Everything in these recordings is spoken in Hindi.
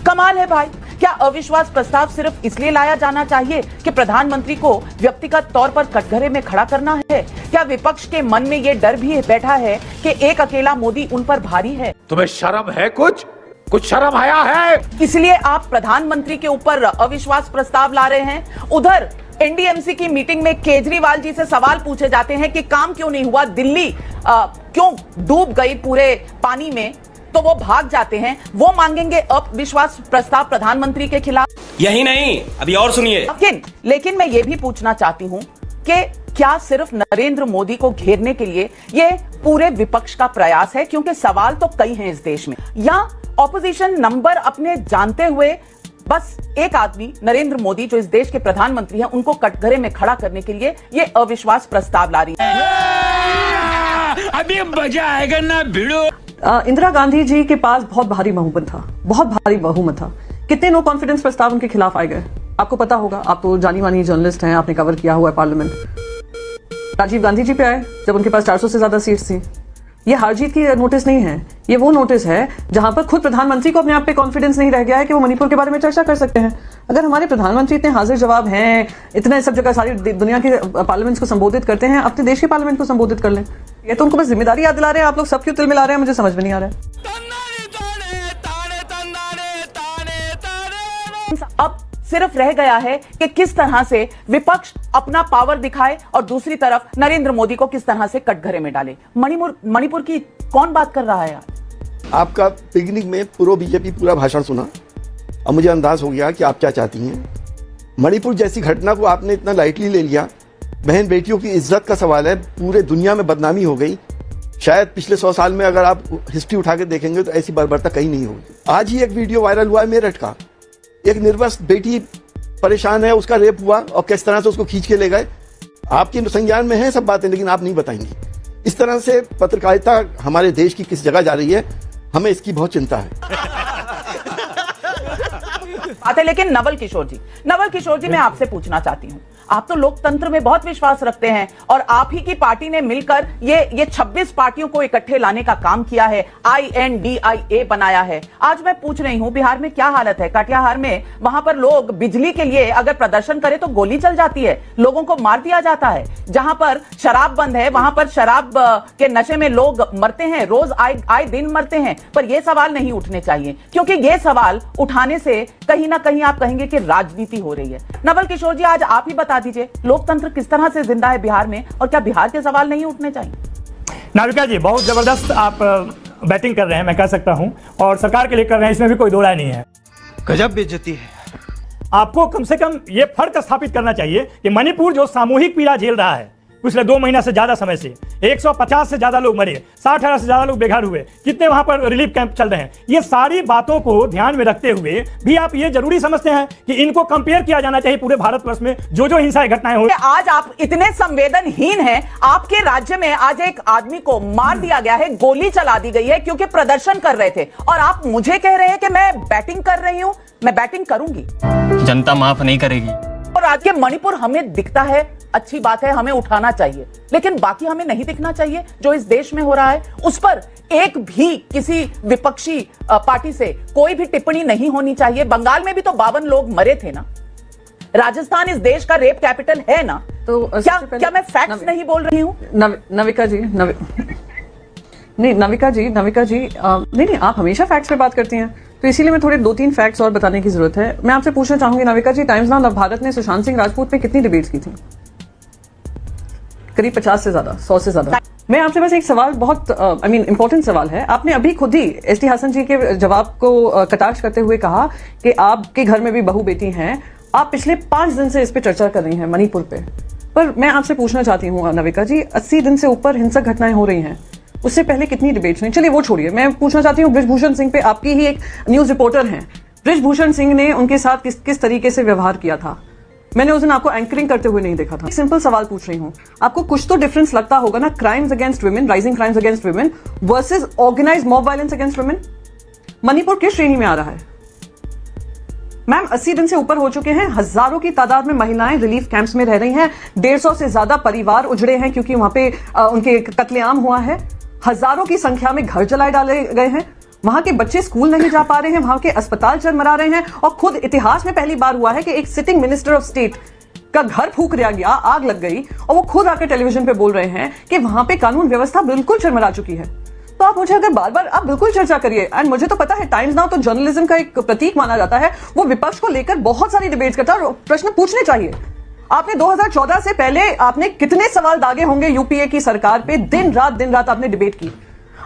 कमाल है भाई। क्या अविश्वास प्रस्ताव सिर्फ इसलिए लाया जाना चाहिए कि प्रधानमंत्री को व्यक्तिगत तौर पर कटघरे में खड़ा करना है? क्या विपक्ष के मन में यह डर भी बैठा है कि एक अकेला मोदी उन पर भारी है? तुम्हें शर्म है? कुछ शर्म आया है? इसलिए आप प्रधानमंत्री के ऊपर अविश्वास प्रस्ताव ला रहे हैं। उधर एनडीएमसी की मीटिंग में केजरीवाल जी से सवाल पूछे जाते हैं कि काम क्यों नहीं हुआ, दिल्ली क्यों डूब गई पूरे पानी में, तो वो भाग जाते हैं। वो मांगेंगे अविश्वास प्रस्ताव प्रधानमंत्री के खिलाफ। यही नहीं, अभी और सुनिए। लेकिन मैं ये भी पूछना चाहती हूं कि क्या सिर्फ नरेंद्र मोदी को घेरने के लिए ये पूरे विपक्ष का प्रयास है? क्योंकि सवाल तो कई हैं इस देश में। या ऑपोजिशन नंबर अपने जानते हुए बस एक आदमी नरेंद्र मोदी जो इस देश के प्रधानमंत्री हैं उनको कटघरे में खड़ा करने के लिए ये अविश्वास प्रस्ताव ला रही है। अभी मजा आएगा ना भिड़ो। इंदिरा गांधी जी के पास बहुत भारी बहुमत था। कितने नो कॉन्फिडेंस प्रस्ताव उनके खिलाफ आए गए आपको पता होगा। आप तो जानी मानी जर्नलिस्ट हैं, आपने कवर किया हुआ है पार्लियामेंट। राजीव गांधी जी पे आए जब उनके पास 400 से ज्यादा सीट्स थी। ये हार जीत की नोटिस नहीं है, ये वो नोटिस है जहां पर खुद प्रधानमंत्री को अपने आप पे कॉन्फिडेंस नहीं रह गया है कि वो मणिपुर के बारे में चर्चा कर सकते हैं। अगर हमारे प्रधानमंत्री इतने हाजिर जवाब हैं, इतने सब जगह सारी दुनिया के पार्लियामेंट्स को संबोधित करते हैं, अपने देश के पार्लियामेंट को संबोधित कर लें। ये तो उनको बस जिम्मेदारी याद दिला रहे हैं। आप लोग सब क्यों तिल मिला रहे हैं, मुझे समझ में नहीं आ रहा है। अब सिर्फ रह गया है कि किस तरह से विपक्ष अपना पावर दिखाए और दूसरी तरफ नरेंद्र मोदी को किस तरह से कटघरे में डाले। मणिपुर की कौन बात कर रहा है यार? आपका पिकनिक में पूरा बीजेपी पूरा भाषण सुना और मुझे अंदाज हो गया कि आप क्या चाहती हैं। मणिपुर जैसी घटना को आपने इतना लाइटली ले लिया। बहन बेटियों की इज्जत का सवाल है, पूरे दुनिया में बदनामी हो गई। शायद पिछले 100 साल में अगर आप हिस्ट्री उठा के देखेंगे तो ऐसी बर्बरता कहीं नहीं होगी। आज ही एक वीडियो वायरल हुआ है मेरठ का, एक निर्वस्त्र बेटी परेशान है, उसका रेप हुआ और किस तरह से उसको खींच के ले गए। आपके संज्ञान में है सब बातें, लेकिन आप नहीं बताएंगी। इस तरह से पत्रकारिता हमारे देश की किस जगह जा रही है, हमें इसकी बहुत चिंता है। आते लेकिन नवल किशोर जी मैं आपसे पूछना चाहती हूं, आप तो लोकतंत्र में बहुत विश्वास रखते हैं और आप ही की पार्टी ने मिलकर ये 26 पार्टियों को इकट्ठे लाने का काम किया है, INDIA बनाया है। आज मैं पूछ रही हूं बिहार में क्या हालत है? कटिहार में वहां पर लोग बिजली के लिए अगर प्रदर्शन करें तो गोली चल जाती है, लोगों को मार दिया जाता है। जहां पर शराब बंद है वहां पर शराब के नशे में लोग मरते हैं, रोज आए दिन मरते हैं। पर यह सवाल नहीं उठने चाहिए, क्योंकि यह सवाल उठाने से कहीं ना कहीं आप कहेंगे कि राजनीति हो रही है। नवल किशोर जी, आज आप ही बता दीजिए लोकतंत्र किस तरह से जिंदा है बिहार में और क्या बिहार के सवाल नहीं उठने चाहिए? नाविका जी, बहुत जबरदस्त आप बैटिंग कर रहे हैं, मैं कह सकता हूं, और सरकार के लिए कर रहे हैं, इसमें भी कोई दो राय नहीं है। गजब बेइज्जती है। आपको कम से कम ये फर्क स्थापित करना चाहिए कि मणिपुर जो सामूहिक पीड़ा झेल रहा है पिछले 2 महीना से ज्यादा समय से, 150 से ज्यादा लोग मरे, 60,000 से ज्यादा लोग बेघर हुए, कितने वहां पर रिलीफ कैंप चल रहे हैं, ये सारी बातों को ध्यान में रखते हुए भी आप ये जरूरी समझते हैं कि इनको कंपेयर किया जाना चाहिए पूरे भारतवर्ष में जो हिंसा घटनाएं हो। आज आप इतने संवेदनहीन हैं, आपके राज्य में आज एक आदमी को मार दिया गया है, गोली चला दी गई है क्योंकि प्रदर्शन कर रहे थे, और आप मुझे कह रहे हैं कि मैं बैटिंग कर रही हूं। मैं बैटिंग करूंगी, जनता माफ नहीं करेगी। और आज के मणिपुर हमें दिखता है, अच्छी बात है, हमें उठाना चाहिए, लेकिन बाकी हमें नहीं दिखना चाहिए। जो इस देश में हो रहा है उस पर एक भी किसी विपक्षी पार्टी से कोई भी टिप्पणी नहीं होनी चाहिए। बंगाल में भी तो 52 लोग मरे थे ना, राजस्थान इस देश का रेप कैपिटल है ना, तो क्या मैं फैक्ट्स नहीं बोल रही हूँ? नविका जी, नहीं, आप हमेशा फैक्ट्स पे बात करती हैं, तो इसीलिए मैं थोड़े 2-3 फैक्ट्स और बताने की जरूरत है। मैं आपसे पूछना चाहूंगी नाविका जी, टाइम्स नाउ नवभारत ने सुशांत सिंह राजपूत पे कितनी डिबेट्स की थी? करीब 50 से ज्यादा, 100 से ज्यादा। मैं आपसे बस एक सवाल, बहुत इंपॉर्टेंट सवाल है। आपने अभी खुद ही एसटी हसन जी के जवाब को कटाक्ष करते हुए कहा कि आपके घर में भी बहू बेटी हैं। आप पिछले 5 दिन से इस पे चर्चा कर रही हैं मणिपुर पे, पर मैं आपसे पूछना चाहती हूँ नाविका जी, 80 दिन से ऊपर हिंसक घटनाएं हो रही हैं, उससे पहले कितनी डिबेट्स हुई? चलिए वो छोड़िए, मैं पूछना चाहती हूँ बृजभूषण सिंह पे, आपकी ही एक न्यूज रिपोर्टर हैं, बृजभूषण सिंह ने उनके साथ किस तरीके से व्यवहार किया था? मैंने उस दिन आपको एंकरिंग करते हुए नहीं देखा था। सिंपल सवाल पूछ रही हूँ, आपको कुछ तो डिफरेंस लगता होगा ना, crimes against women, rising crimes against women versus organised mob violence against women. Manipur किस श्रेणी में आ रहा है? मैम 80 दिन से ऊपर हो चुके हैं, हजारों की तादाद में महिलाएं रिलीफ कैंप्स में रह रही हैं, 150 से ज्यादा परिवार उजड़े हैं क्योंकि वहां पे उनके कत्लेआम हुआ है, हजारों की संख्या में घर जलाए डाले गए हैं। वहां के बच्चे स्कूल नहीं जा पा रहे हैं, वहां के अस्पताल चरमरा रहे हैं, और खुद इतिहास में पहली बार हुआ है कि एक सिटिंग मिनिस्टर ऑफ स्टेट का घर फूंक दिया गया, आग लग गई, और वो खुद आकर टेलीविजन पे बोल रहे हैं कि वहां पे कानून व्यवस्था बिल्कुल चरमरा चुकी है। तो आप मुझे अगर बार बार आप बिल्कुल चर्चा करिए, एंड मुझे तो पता है टाइम्स नाउ तो जर्नलिज्म का एक प्रतीक माना जाता है, वो विपक्ष को लेकर बहुत सारी डिबेट्स करता है और प्रश्न पूछने चाहिए। आपने 2014 से पहले आपने कितने सवाल दागे होंगे यूपीए की सरकार पे, दिन रात आपने डिबेट की।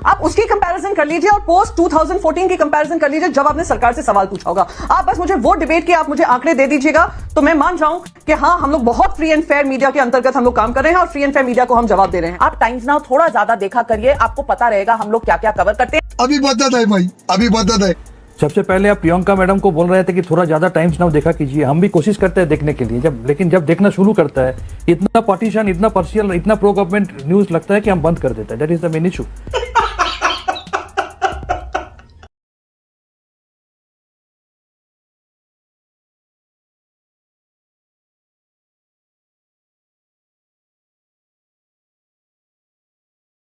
आप उसकी कंपैरिजन कर लीजिए और पोस्ट 2014 की कंपैरिजन कर लीजिए जब आपने सरकार से सवाल पूछा होगा। आप बस मुझे वो डिबेट के आप मुझे आंकड़े दे दीजिएगा तो मैं मान जाऊं कि हाँ, हम लोग बहुत फ्री एंड फेयर मीडिया के अंतर्गत हम लोग काम कर रहे हैं और फ्री एंड फेयर मीडिया को हम जवाब दे रहे हैं। आप टाइम्स नाउ थोड़ा ज्यादा देखा करिए, आपको पता रहेगा हम लोग क्या क्या कवर करते हैं। अभी बदत है भाई, अभी बदत है। सबसे पहले आप प्रियंका मैडम को बोल रहे थे कि थोड़ा ज्यादा टाइम्स नाउ देखा कीजिए। हम भी कोशिश करते हैं देखने के लिए, लेकिन जब देखना शुरू करता है इतना पार्टीशन, इतना पार्शियल, इतना प्रो गवर्नमेंट न्यूज लगता है कि हम बंद कर देते हैं। That is the main issue.